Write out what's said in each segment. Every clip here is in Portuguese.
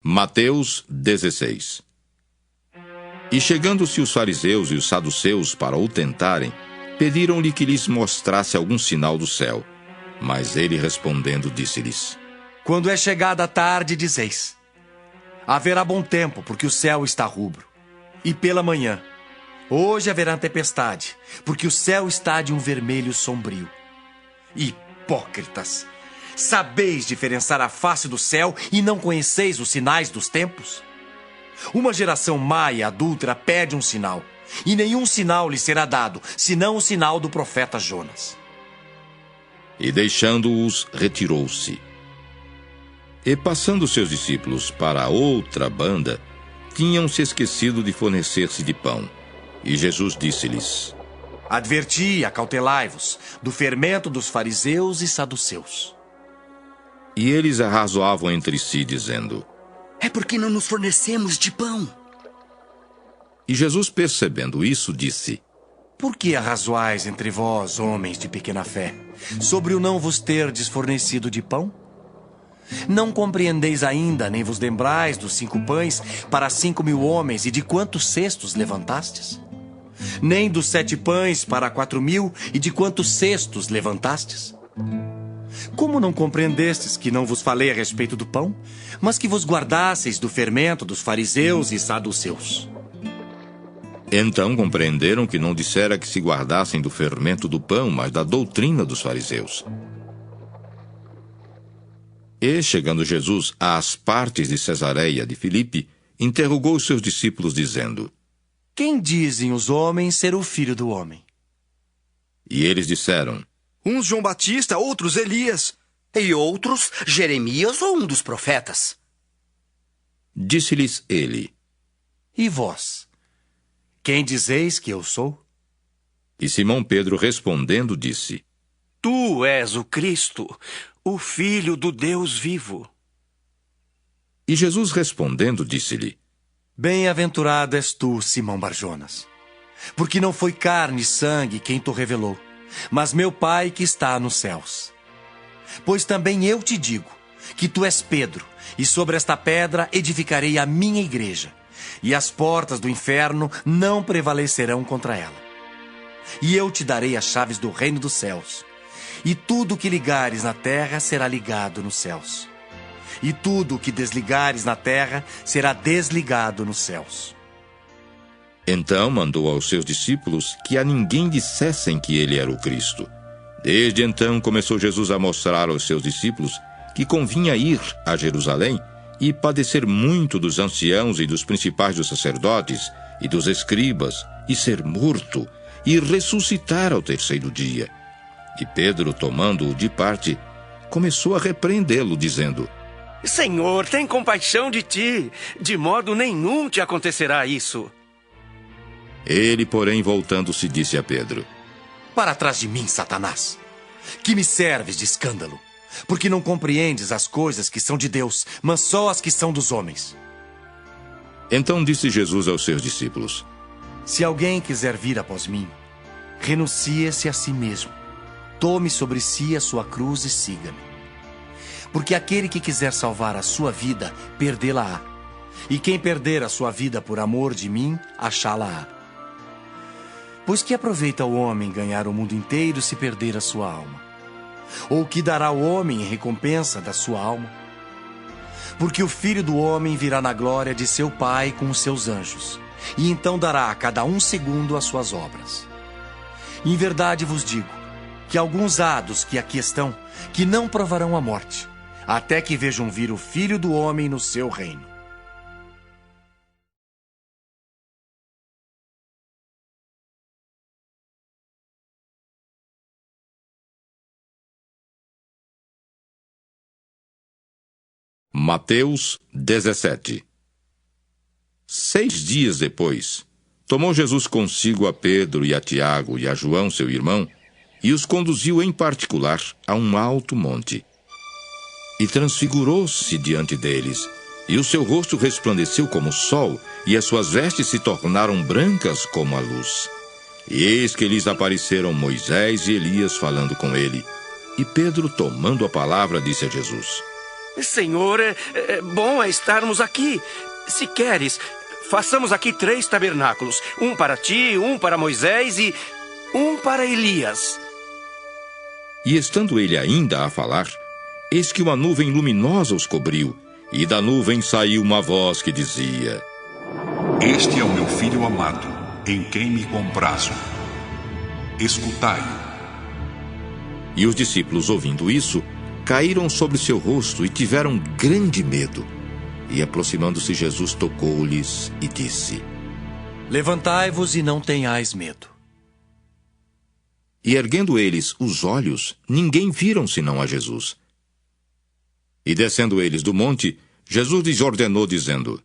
Mateus 16. E chegando-se os fariseus e os saduceus para o tentarem, pediram-lhe que lhes mostrasse algum sinal do céu. Mas ele respondendo disse-lhes: Quando é chegada a tarde, dizeis: haverá bom tempo, porque o céu está rubro. E pela manhã: hoje haverá tempestade, porque o céu está de um vermelho sombrio. Hipócritas! Sabeis diferenciar a face do céu e não conheceis os sinais dos tempos? Uma geração má e adúltera pede um sinal, e nenhum sinal lhe será dado, senão o sinal do profeta Jonas. E deixando-os, retirou-se. E passando seus discípulos para a outra banda, tinham-se esquecido de fornecer-se de pão. E Jesus disse-lhes: Adverti e acautelai-vos do fermento dos fariseus e saduceus. E eles arrazoavam entre si, dizendo: É porque não nos fornecemos de pão. E Jesus, percebendo isso, disse: Por que arrazoais entre vós, homens de pequena fé, sobre o não vos terdes fornecido de pão? Não compreendeis ainda, nem vos lembrais dos 5 pães para 5.000 homens e de quantos cestos levantastes? Nem dos 7 pães para 4.000 e de quantos cestos levantastes? Como não compreendestes que não vos falei a respeito do pão, mas que vos guardasseis do fermento dos fariseus e saduceus? Então compreenderam que não dissera que se guardassem do fermento do pão, mas da doutrina dos fariseus. E, chegando Jesus às partes de Cesareia de Filipe, interrogou os seus discípulos, dizendo: Quem dizem os homens ser o Filho do Homem? E eles disseram: Uns João Batista, outros Elias. E outros Jeremias ou um dos profetas. Disse-lhes ele: E vós? Quem dizeis que eu sou? E Simão Pedro respondendo disse: Tu és o Cristo, o Filho do Deus vivo. E Jesus respondendo disse-lhe: Bem-aventurado és tu, Simão Barjonas, porque não foi carne e sangue quem te revelou, mas meu Pai que está nos céus. Pois também eu te digo que tu és Pedro, e sobre esta pedra edificarei a minha igreja, e as portas do inferno não prevalecerão contra ela. E eu te darei as chaves do reino dos céus, e tudo o que ligares na terra será ligado nos céus, e tudo o que desligares na terra será desligado nos céus. Então mandou aos seus discípulos que a ninguém dissessem que ele era o Cristo. Desde então começou Jesus a mostrar aos seus discípulos que convinha ir a Jerusalém e padecer muito dos anciãos e dos principais dos sacerdotes e dos escribas, e ser morto, e ressuscitar ao 3º dia. E Pedro, tomando-o de parte, começou a repreendê-lo, dizendo: Senhor, tem compaixão de ti, de modo nenhum te acontecerá isso. Ele, porém, voltando-se, disse a Pedro: Para trás de mim, Satanás, que me serves de escândalo, porque não compreendes as coisas que são de Deus, mas só as que são dos homens. Então disse Jesus aos seus discípulos: Se alguém quiser vir após mim, renuncie-se a si mesmo, tome sobre si a sua cruz e siga-me. Porque aquele que quiser salvar a sua vida, perdê-la-á. E quem perder a sua vida por amor de mim, achá-la-á. Pois que aproveita o homem ganhar o mundo inteiro se perder a sua alma? Ou que dará o homem em recompensa da sua alma? Porque o Filho do Homem virá na glória de seu Pai com os seus anjos, e então dará a cada um segundo as suas obras. Em verdade vos digo, que alguns há dos que aqui estão, que não provarão a morte, até que vejam vir o Filho do Homem no seu reino. Mateus 17. 6 dias depois, tomou Jesus consigo a Pedro e a Tiago e a João, seu irmão, e os conduziu em particular a um alto monte. E transfigurou-se diante deles, e o seu rosto resplandeceu como o sol, e as suas vestes se tornaram brancas como a luz. E eis que lhes apareceram Moisés e Elias falando com ele. E Pedro, tomando a palavra, disse a Jesus: Senhor, bom é estarmos aqui. Se queres, façamos aqui 3 tabernáculos. Um para ti, um para Moisés e um para Elias. E estando ele ainda a falar, eis que uma nuvem luminosa os cobriu, e da nuvem saiu uma voz que dizia: Este é o meu filho amado, em quem me comprazo. Escutai-o. E os discípulos, ouvindo isso, caíram sobre seu rosto e tiveram grande medo. E aproximando-se, Jesus tocou-lhes e disse: Levantai-vos e não tenhais medo. E erguendo eles os olhos, ninguém viram senão a Jesus. E descendo eles do monte, Jesus lhes ordenou, dizendo: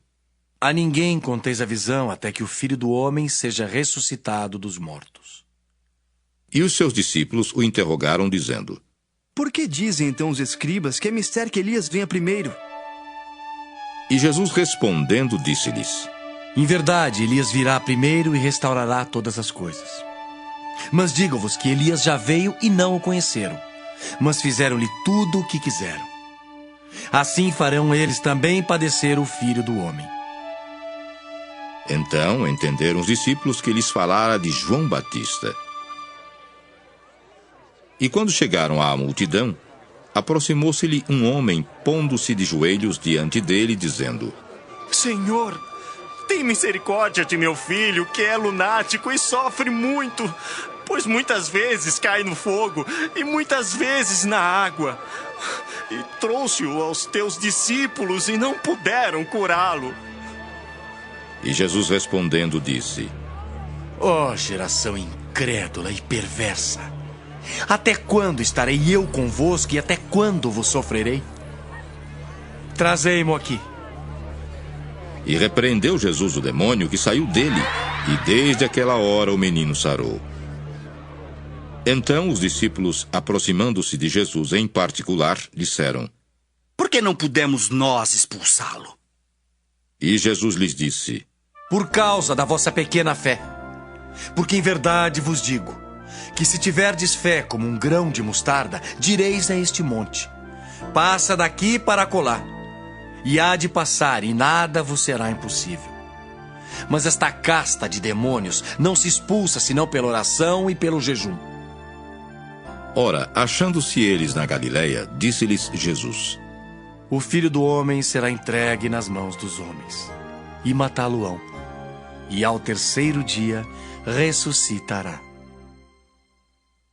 A ninguém conteis a visão até que o Filho do Homem seja ressuscitado dos mortos. E os seus discípulos o interrogaram, dizendo: Por que dizem então os escribas que é mister que Elias venha primeiro? E Jesus respondendo disse-lhes: Em verdade, Elias virá primeiro e restaurará todas as coisas. Mas digo-vos que Elias já veio e não o conheceram, mas fizeram-lhe tudo o que quiseram. Assim farão eles também padecer o Filho do Homem. Então entenderam os discípulos que lhes falara de João Batista. E quando chegaram à multidão, aproximou-se-lhe um homem, pondo-se de joelhos diante dele, dizendo: Senhor, tem misericórdia de meu filho, que é lunático e sofre muito, pois muitas vezes cai no fogo e muitas vezes na água. E trouxe-o aos teus discípulos e não puderam curá-lo. E Jesus respondendo disse: Ó geração incrédula e perversa! Até quando estarei eu convosco e até quando vos sofrerei? Trazei-mo aqui. E repreendeu Jesus o demônio que saiu dele, e desde aquela hora o menino sarou. Então os discípulos, aproximando-se de Jesus em particular, disseram: Por que não pudemos nós expulsá-lo? E Jesus lhes disse: Por causa da vossa pequena fé. Porque em verdade vos digo, que se tiverdes fé como um grão de mostarda, direis a este monte: passa daqui para acolá. E há de passar, e nada vos será impossível. Mas esta casta de demônios não se expulsa senão pela oração e pelo jejum. Ora, achando-se eles na Galiléia, disse-lhes Jesus: O Filho do Homem será entregue nas mãos dos homens, e matá-lo-ão. E ao 3º dia ressuscitará.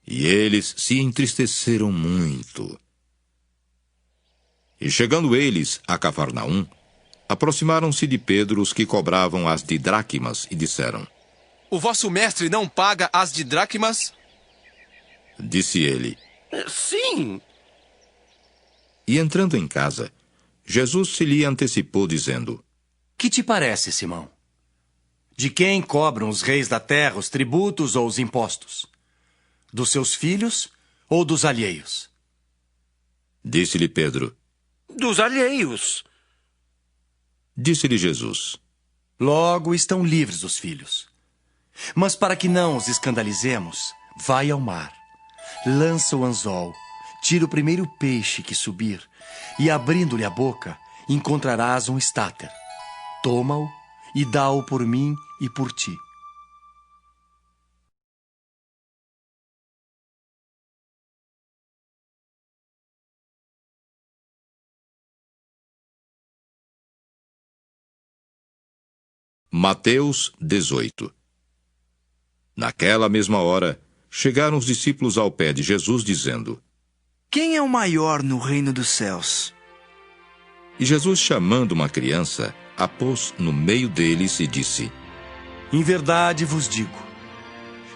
E eles se entristeceram muito. E chegando eles a Cafarnaum, aproximaram-se de Pedro os que cobravam as didraquimas e disseram: O vosso mestre não paga as didraquimas? Disse ele: Sim. E entrando em casa, Jesus se lhe antecipou, dizendo: Que te parece, Simão? De quem cobram os reis da terra os tributos ou os impostos? Dos seus filhos ou dos alheios? Disse-lhe Pedro: Dos alheios. Disse-lhe Jesus: Logo estão livres os filhos. Mas para que não os escandalizemos, vai ao mar, lança o anzol, tira o primeiro peixe que subir, e abrindo-lhe a boca, encontrarás um estáter. Toma-o e dá-o por mim e por ti. Mateus 18. Naquela mesma hora, chegaram os discípulos ao pé de Jesus, dizendo: Quem é o maior no reino dos céus? E Jesus, chamando uma criança, a pôs no meio deles e disse: Em verdade vos digo,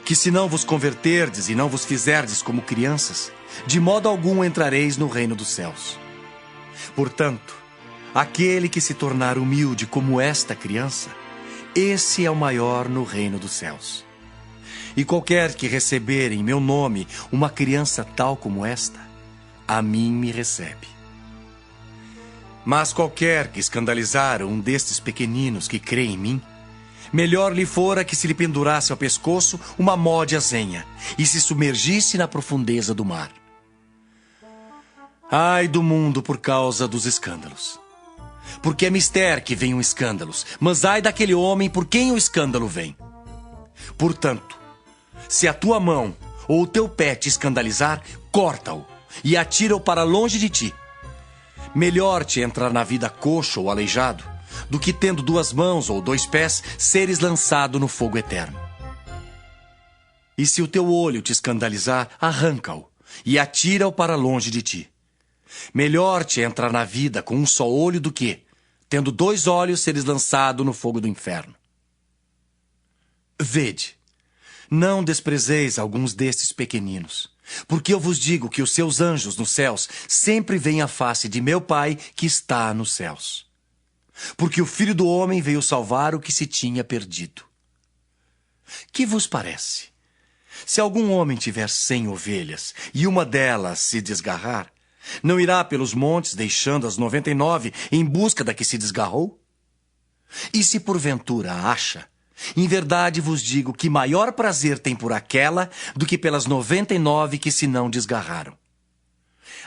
que se não vos converterdes e não vos fizerdes como crianças, de modo algum entrareis no reino dos céus. Portanto, aquele que se tornar humilde como esta criança, esse é o maior no reino dos céus. E qualquer que receber em meu nome uma criança tal como esta, a mim me recebe. Mas qualquer que escandalizar um destes pequeninos que crê em mim, melhor lhe fora que se lhe pendurasse ao pescoço uma mó de azenha e se submergisse na profundeza do mar. Ai do mundo por causa dos escândalos. Porque é mister que venham escândalos, mas ai daquele homem por quem o escândalo vem. Portanto, se a tua mão ou o teu pé te escandalizar, corta-o e atira-o para longe de ti. Melhor te entrar na vida coxo ou aleijado, do que tendo 2 mãos ou 2 pés, seres lançado no fogo eterno. E se o teu olho te escandalizar, arranca-o e atira-o para longe de ti. Melhor te entrar na vida com um só olho do que, tendo 2 olhos, seres lançado no fogo do inferno. Vede, não desprezeis alguns destes pequeninos, porque eu vos digo que os seus anjos nos céus sempre veem a face de meu Pai que está nos céus. Porque o Filho do Homem veio salvar o que se tinha perdido. Que vos parece? Se algum homem tiver 100 ovelhas e uma delas se desgarrar, não irá pelos montes deixando as 99 em busca da que se desgarrou? E se porventura a acha, em verdade vos digo que maior prazer tem por aquela do que pelas 99 que se não desgarraram.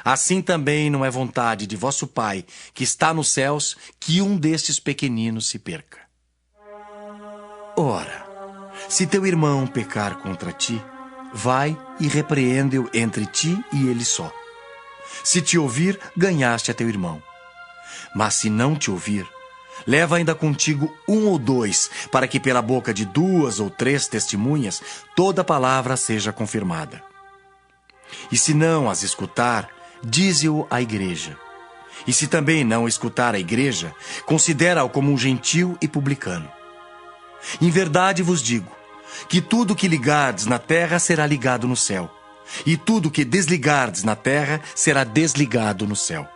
Assim também não é vontade de vosso Pai, que está nos céus, que um destes pequeninos se perca. Ora, se teu irmão pecar contra ti, vai e repreende-o entre ti e ele só. Se te ouvir, ganhaste a teu irmão. Mas se não te ouvir, leva ainda contigo 1 ou 2, para que pela boca de 2 ou 3 testemunhas toda palavra seja confirmada. E se não as escutar, dize-o à igreja. E se também não escutar a igreja, considera-o como um gentil e publicano. Em verdade vos digo, que tudo que ligardes na terra será ligado no céu, e tudo que desligardes na terra será desligado no céu.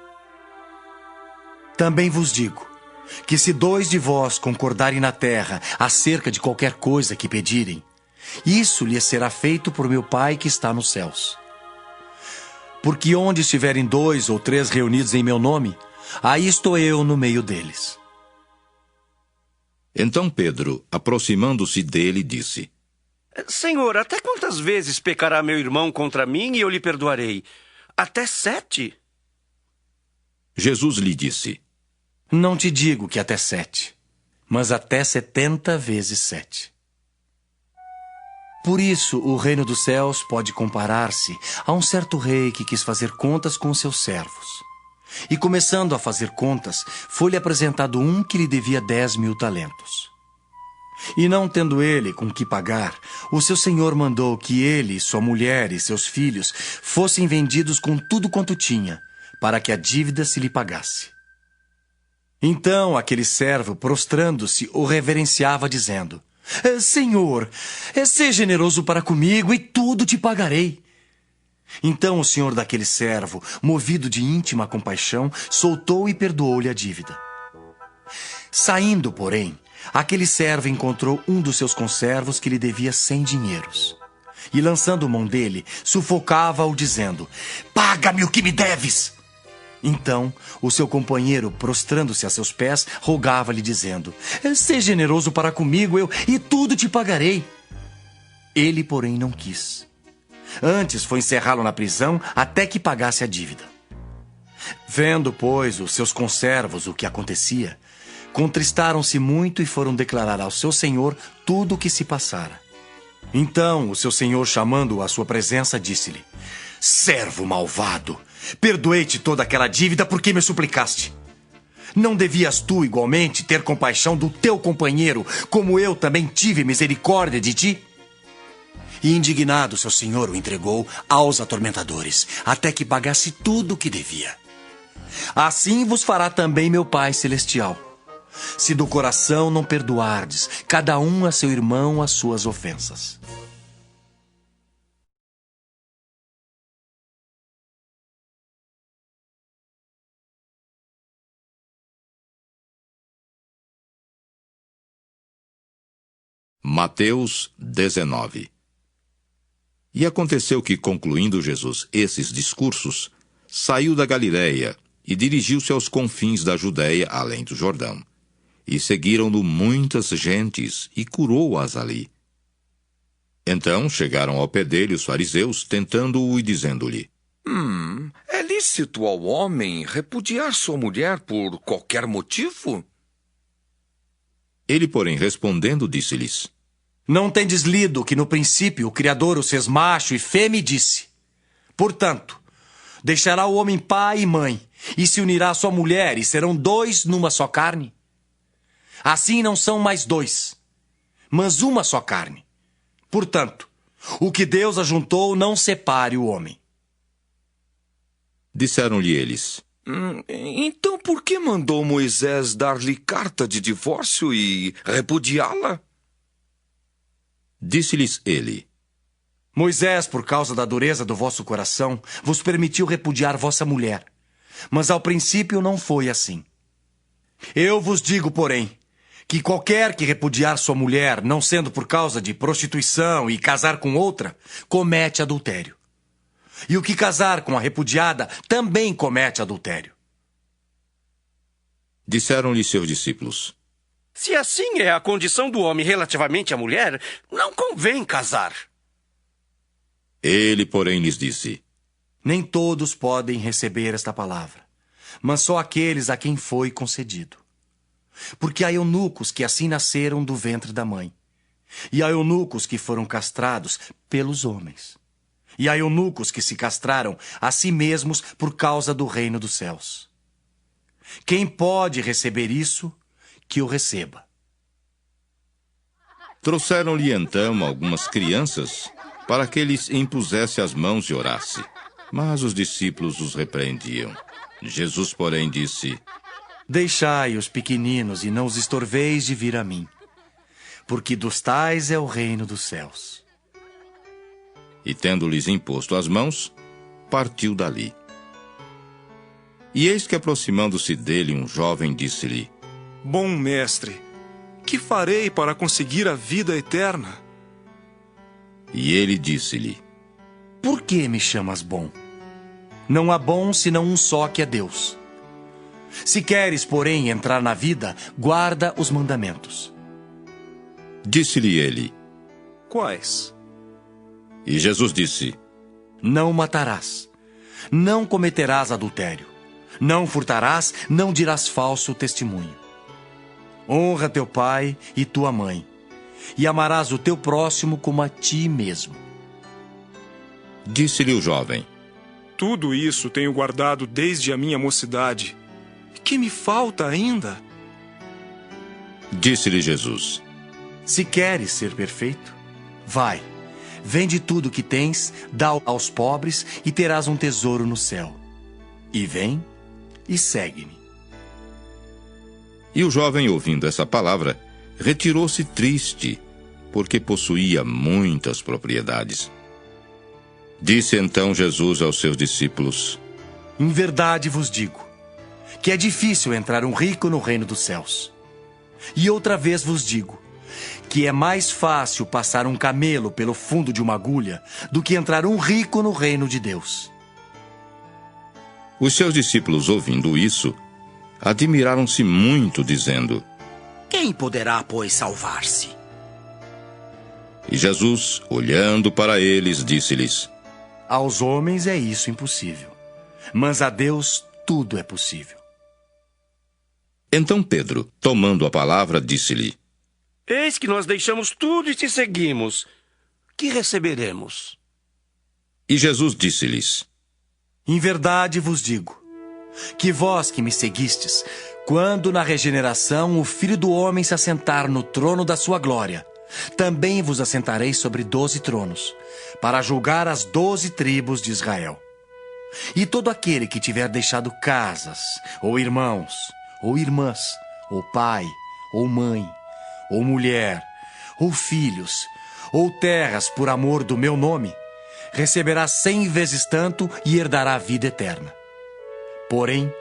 Também vos digo, que se 2 de vós concordarem na terra acerca de qualquer coisa que pedirem, isso lhes será feito por meu Pai que está nos céus. Porque onde estiverem 2 ou 3 reunidos em meu nome, aí estou eu no meio deles. Então Pedro, aproximando-se dele, disse: Senhor, até quantas vezes pecará meu irmão contra mim e eu lhe perdoarei? Até 7? Jesus lhe disse: Não te digo que até 7, mas até 70 vezes 7. Por isso, o reino dos céus pode comparar-se a um certo rei que quis fazer contas com seus servos. E começando a fazer contas, foi-lhe apresentado um que lhe devia 10.000 talentos. E não tendo ele com que pagar, o seu senhor mandou que ele, sua mulher e seus filhos fossem vendidos com tudo quanto tinha, para que a dívida se lhe pagasse. Então aquele servo, prostrando-se, o reverenciava, dizendo: Senhor, seja generoso para comigo e tudo te pagarei. Então o senhor daquele servo, movido de íntima compaixão, soltou e perdoou-lhe a dívida. Saindo, porém, aquele servo encontrou um dos seus conservos que lhe devia 100 dinheiros. E lançando mão dele, sufocava-o, dizendo: Paga-me o que me deves! Então, o seu companheiro, prostrando-se a seus pés, rogava-lhe, dizendo: Seja generoso para comigo, e tudo te pagarei. Ele, porém, não quis. Antes foi encerrá-lo na prisão até que pagasse a dívida. Vendo, pois, os seus conservos o que acontecia, contristaram-se muito e foram declarar ao seu senhor tudo o que se passara. Então, o seu senhor, chamando-o à sua presença, disse-lhe: Servo malvado, perdoei-te toda aquela dívida porque me suplicaste. Não devias tu, igualmente, ter compaixão do teu companheiro, como eu também tive misericórdia de ti? E indignado, seu senhor o entregou aos atormentadores, até que pagasse tudo o que devia. Assim vos fará também meu Pai Celestial, se do coração não perdoardes, cada um a seu irmão as suas ofensas. Mateus 19. E aconteceu que, concluindo Jesus esses discursos, saiu da Galiléia e dirigiu-se aos confins da Judéia, além do Jordão. E seguiram-no muitas gentes, e curou-as ali. Então chegaram ao pé dele os fariseus, tentando-o e dizendo-lhe: É lícito ao homem repudiar sua mulher por qualquer motivo? Ele, porém, respondendo, disse-lhes: Não tendes lido que no princípio o Criador os fez macho e fêmea e disse: Portanto, deixará o homem pai e mãe, e se unirá à sua mulher, e serão dois numa só carne? Assim não são mais dois, mas uma só carne. Portanto, o que Deus ajuntou não separe o homem. Disseram-lhe eles: Então por que mandou Moisés dar-lhe carta de divórcio e repudiá-la? Disse-lhes ele: Moisés, por causa da dureza do vosso coração, vos permitiu repudiar vossa mulher. Mas ao princípio não foi assim. Eu vos digo, porém, que qualquer que repudiar sua mulher, não sendo por causa de prostituição e casar com outra, comete adultério. E o que casar com a repudiada também comete adultério. Disseram-lhe seus discípulos: Se assim é a condição do homem relativamente à mulher, não convém casar. Ele, porém, lhes disse: Nem todos podem receber esta palavra, mas só aqueles a quem foi concedido. Porque há eunucos que assim nasceram do ventre da mãe, e há eunucos que foram castrados pelos homens, e há eunucos que se castraram a si mesmos por causa do reino dos céus. Quem pode receber isso, que o receba. Trouxeram-lhe então algumas crianças para que lhes impusesse as mãos e orasse. Mas os discípulos os repreendiam. Jesus, porém, disse: Deixai os pequeninos e não os estorveis de vir a mim, porque dos tais é o reino dos céus. E tendo-lhes imposto as mãos, partiu dali. E eis que, aproximando-se dele, um jovem disse-lhe: Bom mestre, que farei para conseguir a vida eterna? E ele disse-lhe: Por que me chamas bom? Não há bom senão um só, que é Deus. Se queres, porém, entrar na vida, guarda os mandamentos. Disse-lhe ele: Quais? E Jesus disse: Não matarás, não cometerás adultério, não furtarás, não dirás falso testemunho. Honra teu pai e tua mãe, e amarás o teu próximo como a ti mesmo. Disse-lhe o jovem: Tudo isso tenho guardado desde a minha mocidade. Que me falta ainda? Disse-lhe Jesus: Se queres ser perfeito, vai, vende tudo o que tens, dá aos pobres e terás um tesouro no céu. E vem e segue-me. E o jovem, ouvindo essa palavra, retirou-se triste, porque possuía muitas propriedades. Disse então Jesus aos seus discípulos: Em verdade vos digo, que é difícil entrar um rico no reino dos céus. E outra vez vos digo, que é mais fácil passar um camelo pelo fundo de uma agulha do que entrar um rico no reino de Deus. Os seus discípulos, ouvindo isso, admiraram-se muito, dizendo: Quem poderá, pois, salvar-se? E Jesus, olhando para eles, disse-lhes: Aos homens é isso impossível, mas a Deus tudo é possível. Então Pedro, tomando a palavra, disse-lhe: Eis que nós deixamos tudo e te seguimos. Que receberemos? E Jesus disse-lhes: Em verdade vos digo, que vós que me seguistes, quando na regeneração o Filho do Homem se assentar no trono da sua glória, também vos assentareis sobre 12 tronos, para julgar as 12 tribos de Israel. E todo aquele que tiver deixado casas, ou irmãos, ou irmãs, ou pai, ou mãe, ou mulher, ou filhos, ou terras por amor do meu nome, receberá 100 vezes tanto e herdará a vida eterna. Porém,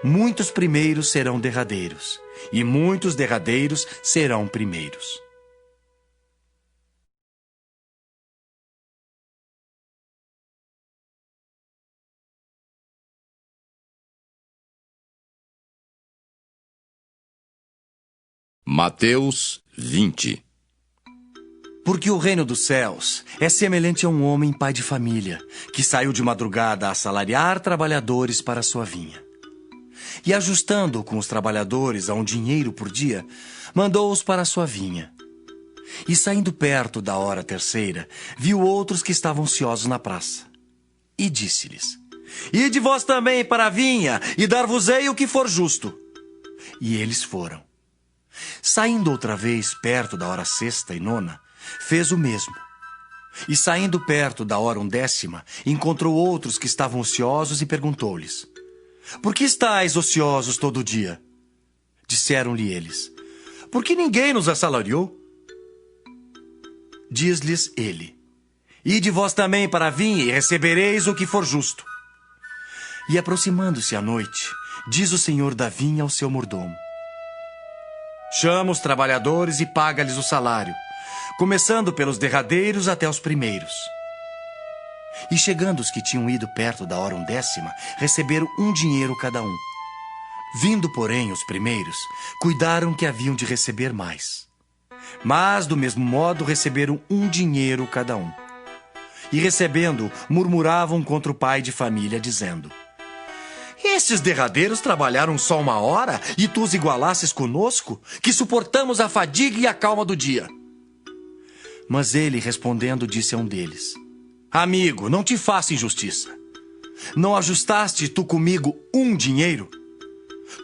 muitos primeiros serão derradeiros, e muitos derradeiros serão primeiros. Mateus 20. Porque o reino dos céus é semelhante a um homem pai de família, que saiu de madrugada a assalariar trabalhadores para a sua vinha. E ajustando com os trabalhadores a um dinheiro por dia, mandou-os para a sua vinha. E saindo perto da hora terceira, viu outros que estavam ociosos na praça. E disse-lhes: Ide vós também para a vinha, e dar-vos-ei o que for justo. E eles foram. Saindo outra vez perto da hora sexta e nona, fez o mesmo. E saindo perto da hora 11ª, encontrou outros que estavam ociosos e perguntou-lhes: Por que estáis ociosos todo o dia? Disseram-lhe eles: Porque ninguém nos assalariou. Diz-lhes ele: Ide vós também para a vinha e recebereis o que for justo. E aproximando-se a noite, diz o senhor da vinha ao seu mordomo: Chama os trabalhadores e paga-lhes o salário, começando pelos derradeiros até os primeiros. E chegando os que tinham ido perto da hora 11ª, receberam 1 dinheiro cada um. Vindo, porém, os primeiros, cuidaram que haviam de receber mais. Mas, do mesmo modo, receberam 1 dinheiro cada um. E recebendo, murmuravam contra o pai de família, dizendo: Estes derradeiros trabalharam só 1 hora, e tu os igualasses conosco, que suportamos a fadiga e a calma do dia. Mas ele, respondendo, disse a um deles: Amigo, não te faço injustiça. Não ajustaste tu comigo 1 dinheiro?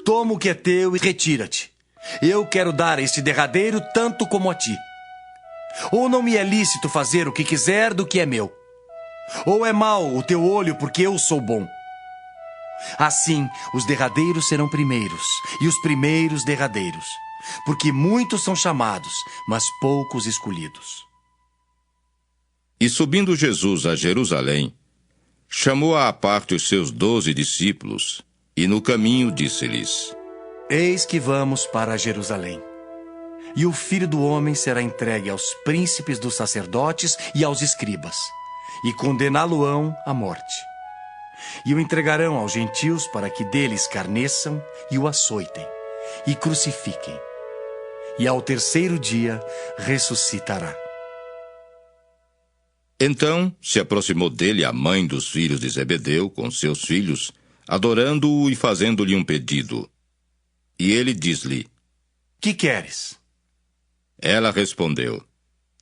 Toma o que é teu e retira-te. Eu quero dar a este derradeiro tanto como a ti. Ou não me é lícito fazer o que quiser do que é meu? Ou é mau o teu olho porque eu sou bom? Assim, os derradeiros serão primeiros, e os primeiros derradeiros. Porque muitos são chamados, mas poucos escolhidos. E subindo Jesus a Jerusalém, chamou à parte os seus 12 discípulos, e no caminho disse-lhes: Eis que vamos para Jerusalém. E o Filho do Homem será entregue aos príncipes dos sacerdotes e aos escribas, e condená-lo-ão à morte. E o entregarão aos gentios para que dele escarneçam e o açoitem, e crucifiquem. E ao terceiro dia ressuscitará. Então se aproximou dele a mãe dos filhos de Zebedeu com seus filhos, adorando-o e fazendo-lhe um pedido. E ele diz-lhe: Que queres? Ela respondeu: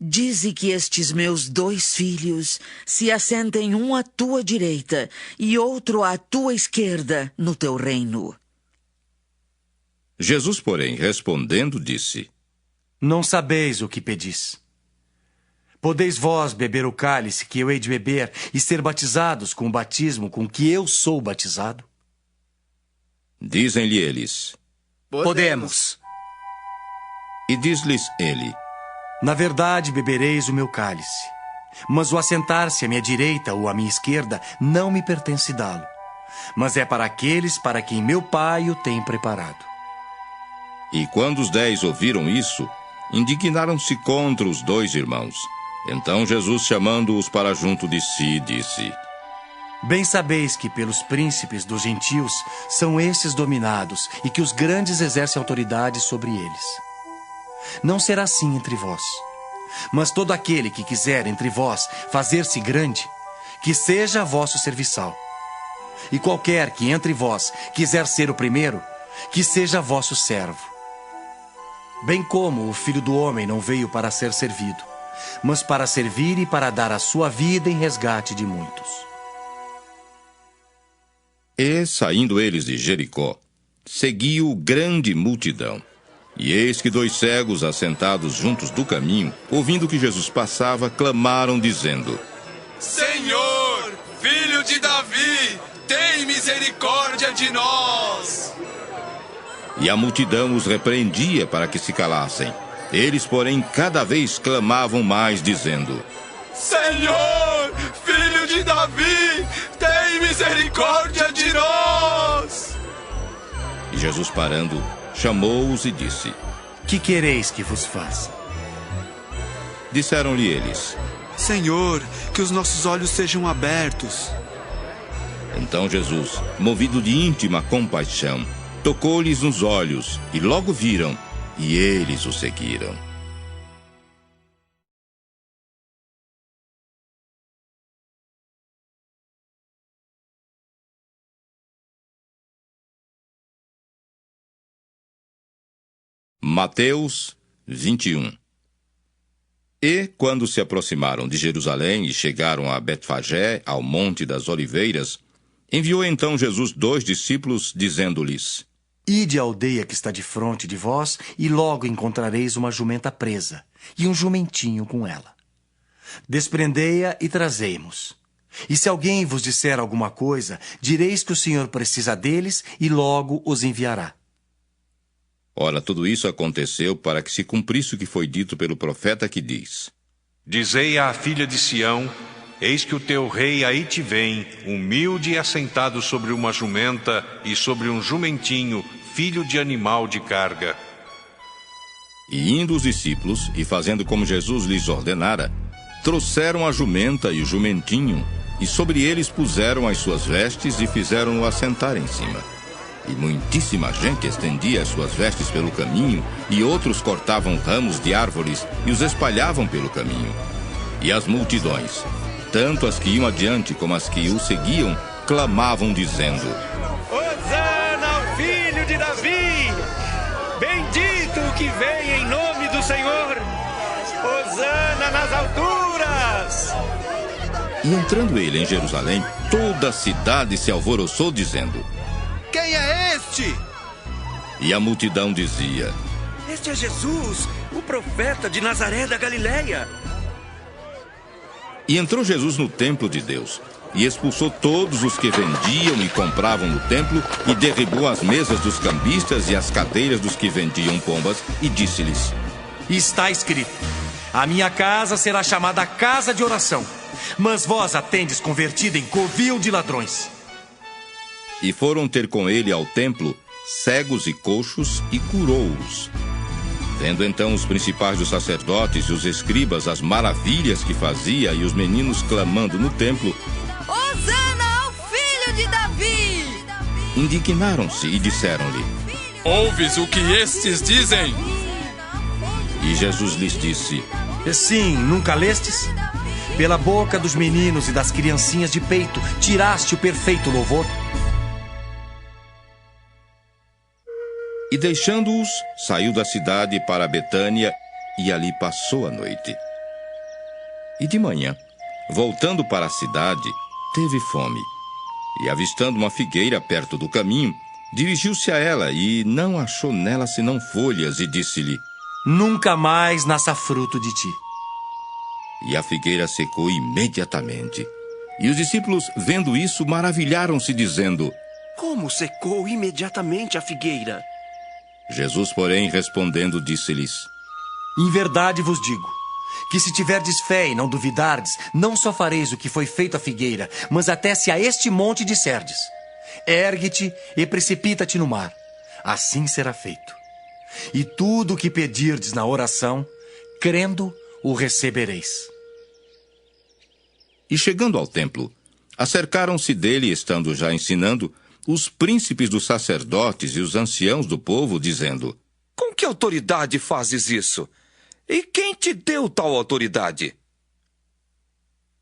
Dize que estes meus 2 filhos se assentem um à tua direita e outro à tua esquerda no teu reino. Jesus, porém, respondendo, disse: Não sabeis o que pedis. Podeis vós beber o cálice que eu hei de beber e ser batizados com o batismo com que eu sou batizado? Dizem-lhe eles: Podemos. E diz-lhes ele: Na verdade bebereis o meu cálice, mas o assentar-se à minha direita ou à minha esquerda não me pertence dá-lo, mas é para aqueles para quem meu Pai o tem preparado. E quando os 10 ouviram isso, indignaram-se contra os 2 irmãos. Então Jesus, chamando-os para junto de si, disse: Bem sabeis que pelos príncipes dos gentios são estes dominados, e que os grandes exercem autoridade sobre eles. Não será assim entre vós. Mas todo aquele que quiser entre vós fazer-se grande, que seja vosso serviçal. E qualquer que entre vós quiser ser o primeiro, que seja vosso servo. Bem como o Filho do Homem não veio para ser servido, mas para servir e para dar a sua vida em resgate de muitos. E, saindo eles de Jericó, seguiu grande multidão. E eis que 2 cegos, assentados juntos do caminho, ouvindo que Jesus passava, clamaram, dizendo: Senhor, filho de Davi, tem misericórdia de nós. E a multidão os repreendia para que se calassem. Eles, porém, cada vez clamavam mais, dizendo: Senhor, filho de Davi, tem misericórdia de nós. E Jesus, parando, chamou-os e disse: Que quereis que vos faça? Disseram-lhe eles: Senhor, que os nossos olhos sejam abertos. Então Jesus, movido de íntima compaixão, tocou-lhes nos olhos, e logo viram, e eles o seguiram. Mateus 21. E, quando se aproximaram de Jerusalém e chegaram a Betfagé, ao Monte das Oliveiras, enviou então Jesus 2 discípulos, dizendo-lhes: Ide à aldeia que está defronte de vós, e logo encontrareis uma jumenta presa, e um jumentinho com ela. Desprendei-a e trazei-mos. E se alguém vos disser alguma coisa, direis que o Senhor precisa deles, e logo os enviará. Ora, tudo isso aconteceu para que se cumprisse o que foi dito pelo profeta que diz: Dizei à filha de Sião: Eis que o teu rei aí te vem, humilde e assentado sobre uma jumenta e sobre um jumentinho, filho de animal de carga. E indo os discípulos, e fazendo como Jesus lhes ordenara, trouxeram a jumenta e o jumentinho, e sobre eles puseram as suas vestes e fizeram-no assentar em cima. E muitíssima gente estendia as suas vestes pelo caminho, e outros cortavam ramos de árvores e os espalhavam pelo caminho. E as multidões, tanto as que iam adiante como as que o seguiam, clamavam dizendo: Hosana ao filho de Davi! Bendito o que vem em nome do Senhor! Hosana nas alturas! E entrando ele em Jerusalém, toda a cidade se alvoroçou dizendo: Quem é este? E a multidão dizia: Este é Jesus, o profeta de Nazaré da Galileia. E entrou Jesus no templo de Deus, e expulsou todos os que vendiam e compravam no templo, e derribou as mesas dos cambistas e as cadeiras dos que vendiam pombas, e disse-lhes: Está escrito: A minha casa será chamada casa de oração, mas vós a tendes convertida em covil de ladrões. E foram ter com ele ao templo cegos e coxos, e curou-os. Vendo então os principais dos sacerdotes e os escribas as maravilhas que fazia, e os meninos clamando no templo: Hosana ao filho de Davi! Indignaram-se e disseram-lhe: Ouves o que estes dizem? E Jesus lhes disse: Sim, nunca lestes? Pela boca dos meninos e das criancinhas de peito tiraste o perfeito louvor. E deixando-os, saiu da cidade para Betânia, e ali passou a noite. E de manhã, voltando para a cidade, teve fome. E avistando uma figueira perto do caminho, dirigiu-se a ela, e não achou nela senão folhas, e disse-lhe: Nunca mais nasça fruto de ti. E a figueira secou imediatamente. E os discípulos, vendo isso, maravilharam-se, dizendo: Como secou imediatamente a figueira? Jesus, porém, respondendo, disse-lhes: Em verdade vos digo, que se tiverdes fé e não duvidardes, não só fareis o que foi feito à figueira, mas até se a este monte disserdes: Ergue-te e precipita-te no mar, assim será feito. E tudo o que pedirdes na oração, crendo, o recebereis. E chegando ao templo, acercaram-se dele, estando já ensinando, os príncipes dos sacerdotes e os anciãos do povo, dizendo: Com que autoridade fazes isso? E quem te deu tal autoridade?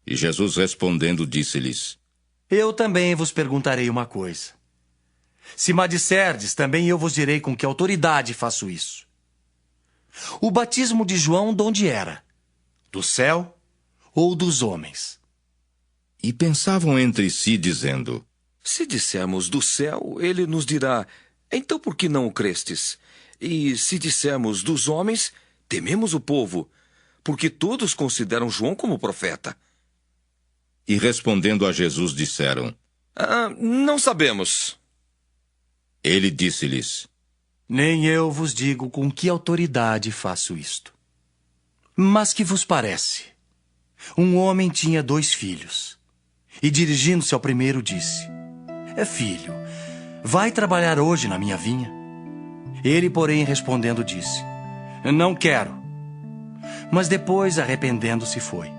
E Jesus respondendo disse-lhes: Eu também vos perguntarei uma coisa. Se me disserdes, também eu vos direi com que autoridade faço isso. O batismo de João de onde era? Do céu ou dos homens? E pensavam entre si, dizendo: Se dissermos do céu, ele nos dirá: Então por que não o crestes? E se dissermos dos homens, tememos o povo, porque todos consideram João como profeta. E respondendo a Jesus, disseram: Não sabemos. Ele disse-lhes: Nem eu vos digo com que autoridade faço isto. Mas que vos parece? Um homem tinha 2 filhos, e dirigindo-se ao primeiro disse: Filho, vai trabalhar hoje na minha vinha? Ele, porém, respondendo, disse: Não quero. Mas depois, arrependendo-se, foi.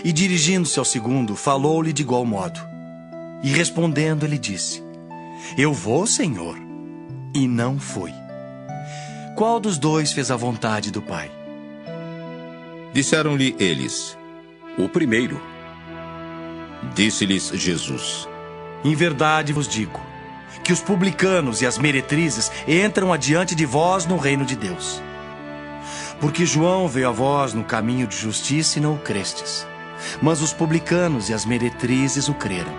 E dirigindo-se ao segundo, falou-lhe de igual modo. E respondendo, ele disse: Eu vou, Senhor. E não foi. Qual dos 2 fez a vontade do Pai? Disseram-lhe eles: O primeiro. Disse-lhes Jesus: Em verdade vos digo, que os publicanos e as meretrizes entram adiante de vós no reino de Deus. Porque João veio a vós no caminho de justiça e não o crestes, mas os publicanos e as meretrizes o creram.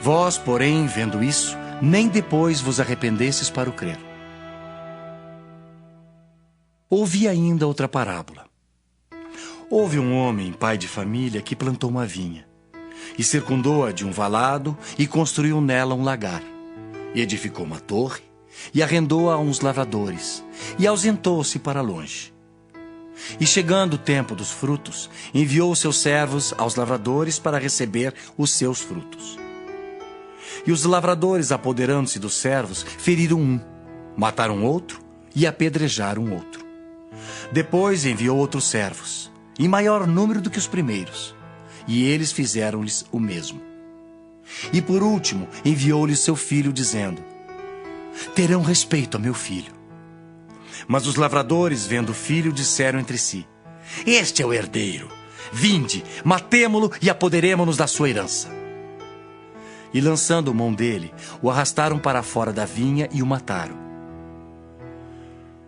Vós, porém, vendo isso, nem depois vos arrependestes para o crer. Ouvi ainda outra parábola. Houve um homem, pai de família, que plantou uma vinha, e circundou-a de um valado, e construiu nela um lagar, e edificou uma torre, e arrendou-a a uns lavradores, e ausentou-se para longe. E chegando o tempo dos frutos, enviou seus servos aos lavradores para receber os seus frutos. E os lavradores, apoderando-se dos servos, feriram um, mataram outro e apedrejaram outro. Depois enviou outros servos, em maior número do que os primeiros, e eles fizeram-lhes o mesmo. E por último enviou-lhes seu filho, dizendo: terão respeito a meu filho. Mas os lavradores, vendo o filho, disseram entre si: este é o herdeiro. Vinde, matemo-lo e apoderemo-nos da sua herança. E lançando mão dele, o arrastaram para fora da vinha e o mataram.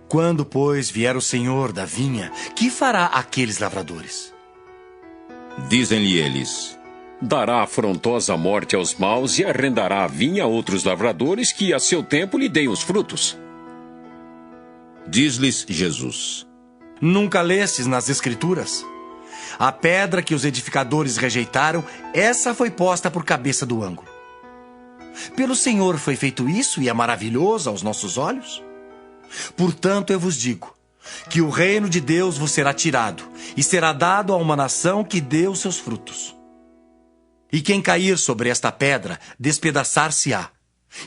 Quando, pois, vier o senhor da vinha, que fará aqueles lavradores? Dizem-lhe eles: dará afrontosa morte aos maus e arrendará a vinha a outros lavradores que a seu tempo lhe deem os frutos. Diz-lhes Jesus: nunca lestes nas Escrituras? A pedra que os edificadores rejeitaram, essa foi posta por cabeça do ângulo. Pelo Senhor foi feito isso e é maravilhoso aos nossos olhos? Portanto, eu vos digo que o reino de Deus vos será tirado e será dado a uma nação que dê os seus frutos. E quem cair sobre esta pedra, despedaçar-se-á,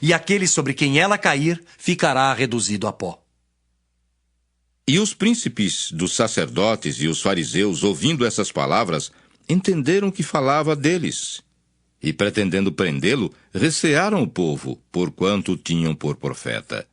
e aquele sobre quem ela cair, ficará reduzido a pó. E os príncipes dos sacerdotes e os fariseus, ouvindo essas palavras, entenderam que falava deles. E, pretendendo prendê-lo, recearam o povo, porquanto o tinham por profeta.